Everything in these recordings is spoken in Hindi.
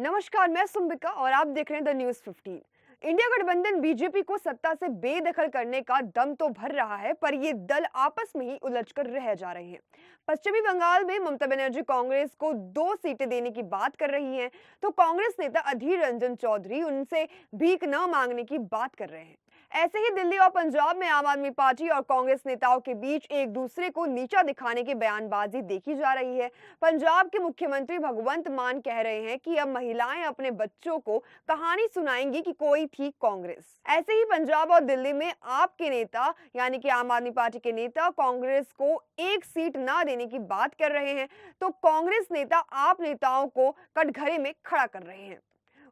नमस्कार, मैं सुम्बिका और आप देख रहे हैं द न्यूज 15। इंडिया गठबंधन बीजेपी को सत्ता से बेदखल करने का दम तो भर रहा है, पर ये दल आपस में ही उलझकर रह जा रहे हैं। पश्चिमी बंगाल में ममता बनर्जी कांग्रेस को 2 सीटें देने की बात कर रही हैं, तो कांग्रेस नेता अधीर रंजन चौधरी उनसे भीख न मांगने की बात कर रहे हैं। ऐसे ही दिल्ली और पंजाब में आम आदमी पार्टी और कांग्रेस नेताओं के बीच एक दूसरे को नीचा दिखाने की बयानबाजी देखी जा रही है। पंजाब के मुख्यमंत्री भगवंत मान कह रहे हैं कि अब महिलाएं अपने बच्चों को कहानी सुनाएंगी कि कोई थी कांग्रेस। ऐसे ही पंजाब और दिल्ली में आप के नेता यानी कि आम आदमी पार्टी के नेता कांग्रेस को एक सीट ना देने की बात कर रहे हैं, तो कांग्रेस नेता आप नेताओं को कटघरे में खड़ा कर रहे हैं।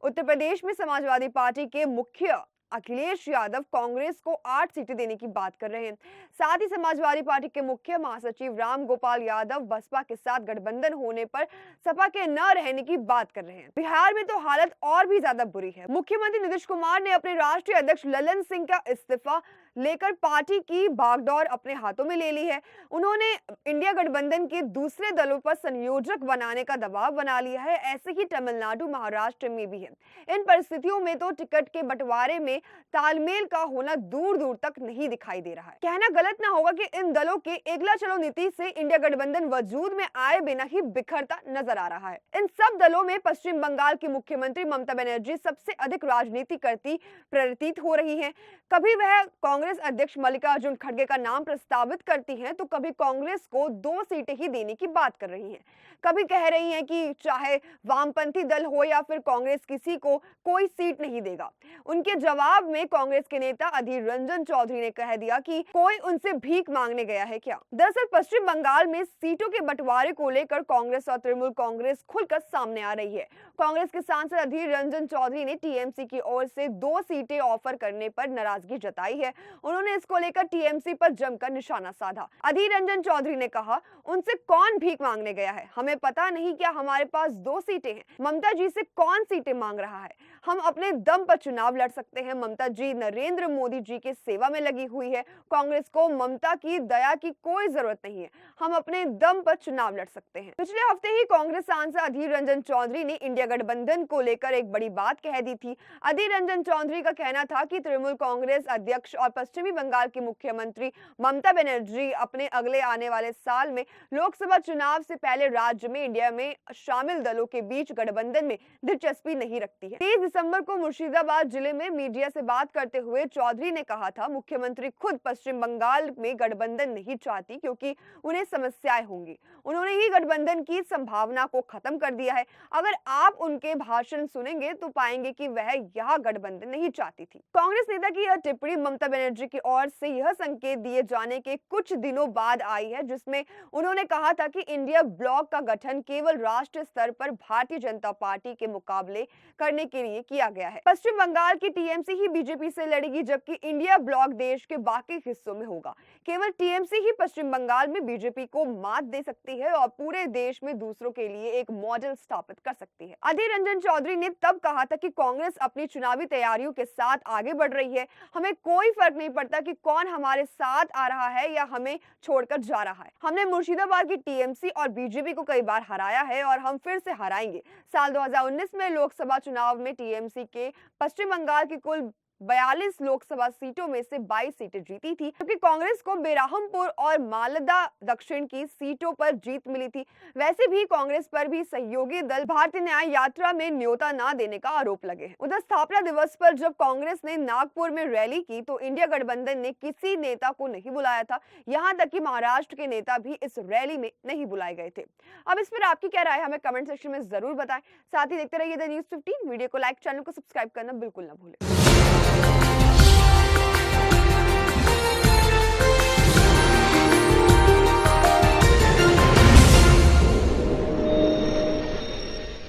उत्तर प्रदेश में समाजवादी पार्टी के मुख्य अखिलेश यादव कांग्रेस को 8 सीटें देने की बात कर रहे हैं। साथ ही समाजवादी पार्टी के मुख्य महासचिव राम गोपाल यादव बसपा के साथ गठबंधन होने पर सपा के न रहने की बात कर रहे हैं। बिहार में तो हालत और भी ज्यादा बुरी है। मुख्यमंत्री नीतीश कुमार ने अपने राष्ट्रीय अध्यक्ष ललन सिंह का इस्तीफा लेकर पार्टी की बागडोर अपने हाथों में ले ली है। उन्होंने इंडिया गठबंधन के दूसरे दलों पर संयोजक बनाने का दबाव बना लिया है। ऐसे ही तमिलनाडु, महाराष्ट्र में भी है। इन परिस्थितियों में तो टिकट के बंटवारे में तालमेल का होना दूर दूर तक नहीं दिखाई दे रहा है। कहना गलत ना होगा कि इन दलों के एकला चलो नीति से इंडिया गठबंधन वजूद में आए बिना ही बिखरता नजर आ रहा है। इन सब दलों में पश्चिम बंगाल की मुख्यमंत्री ममता बनर्जी सबसे अधिक राजनीति करती प्रतीत हो रही है। कभी वह कांग्रेस अध्यक्ष मल्लिकार्जुन खड़गे का नाम प्रस्तावित करती हैं, तो कभी कांग्रेस को 2 सीटें ही देने की बात कर रही हैं। कभी कह रही हैं कि चाहे वामपंथी दल हो या फिर कांग्रेस, किसी को कोई सीट नहीं देगा। उनके जवाब में कांग्रेस के नेता अधीर रंजन चौधरी ने कह दिया कि कोई उनसे भीख मांगने गया है क्या। दरअसल पश्चिम बंगाल में सीटों के बंटवारे को लेकर कांग्रेस और तृणमूल कांग्रेस खुलकर सामने आ रही है। कांग्रेस के सांसद अधीर रंजन चौधरी ने टीएमसी की ओर से 2 सीटें ऑफर करने पर नाराजगी जताई है। उन्होंने इसको लेकर टीएमसी पर जमकर निशाना साधा। अधीर रंजन चौधरी ने कहा, उनसे कौन भीख मांगने गया है, हमें पता नहीं क्या हमारे पास 2 सीटें हैं। ममता जी से कौन सीटें मांग रहा है, हम अपने दम पर चुनाव लड़ सकते हैं। ममता जी नरेंद्र मोदी जी के सेवा में लगी हुई है। कांग्रेस को ममता की दया की कोई जरूरत नहीं है, हम अपने दम पर चुनाव लड़ सकते हैं। पिछले हफ्ते ही कांग्रेस सांसद अधीर रंजन चौधरी ने इंडिया गठबंधन को लेकर एक बड़ी बात कह दी थी। अधीर रंजन चौधरी का कहना था कि तृणमूल कांग्रेस अध्यक्ष और पश्चिमी बंगाल की मुख्यमंत्री ममता बनर्जी अपने अगले आने वाले साल में लोकसभा चुनाव से पहले राज्य में इंडिया में शामिल दलों के बीच गठबंधन में दिलचस्पी नहीं रखती है। 30 दिसंबर को मुर्शिदाबाद जिले में मीडिया से बात करते हुए चौधरी ने कहा था, मुख्यमंत्री खुद पश्चिम बंगाल में गठबंधन नहीं चाहती क्योंकि उन्हें समस्याएं होंगी। उन्होंने ही गठबंधन की संभावना को खत्म कर दिया है। अगर आप उनके भाषण सुनेंगे तो पाएंगे कि वह यह गठबंधन नहीं चाहती थी। कांग्रेस नेता की यह टिप्पणी ममता बनर्जी की ओर से यह संकेत दिए जाने के कुछ दिनों बाद आई है, जिसमें उन्होंने कहा था कि इंडिया ब्लॉक का गठन केवल राष्ट्रीय स्तर पर भारतीय जनता पार्टी के मुकाबले करने के लिए किया गया है। पश्चिम बंगाल की टीएमसी ही बीजेपी से लड़ेगी, जबकि इंडिया ब्लॉक देश के बाकी हिस्सों में होगा। केवल टीएमसी ही पश्चिम बंगाल में बीजेपी को मात दे सकती है और पूरे देश में दूसरों के लिए एक मॉडल स्थापित कर सकती है। अधीर रंजन चौधरी ने तब कहा था कि कांग्रेस अपनी चुनावी तैयारियों के साथ आगे बढ़ रही है, हमें कोई फर्क नहीं पड़ता कि कौन हमारे साथ आ रहा है या हमें छोड़कर जा रहा है। हमने मुर्शिदाबाद की टीएमसी और बीजेपी को कई बार हराया है और हम फिर से हराएंगे। साल 2019 में लोकसभा चुनाव में टीएमसी के पश्चिम बंगाल की कुल 42 लोकसभा सीटों में से 22 सीटें जीती थी, जबकि कांग्रेस को बेराहमपुर और मालदा दक्षिण की सीटों पर जीत मिली थी। वैसे भी कांग्रेस पर भी सहयोगी दल भारतीय न्याय यात्रा में न्योता न देने का आरोप लगे हैं। उधर स्थापना दिवस पर जब कांग्रेस ने नागपुर में रैली की तो इंडिया गठबंधन ने किसी नेता को नहीं बुलाया था, यहाँ तक कि महाराष्ट्र के नेता भी इस रैली में नहीं बुलाए गए थे। अब इस पर आपकी क्या राय है, हमें कमेंट सेक्शन में जरूर बताएं। साथ ही देखते रहिए द न्यूज 15। वीडियो को लाइक, चैनल को सब्सक्राइब करना बिल्कुल न भूलें।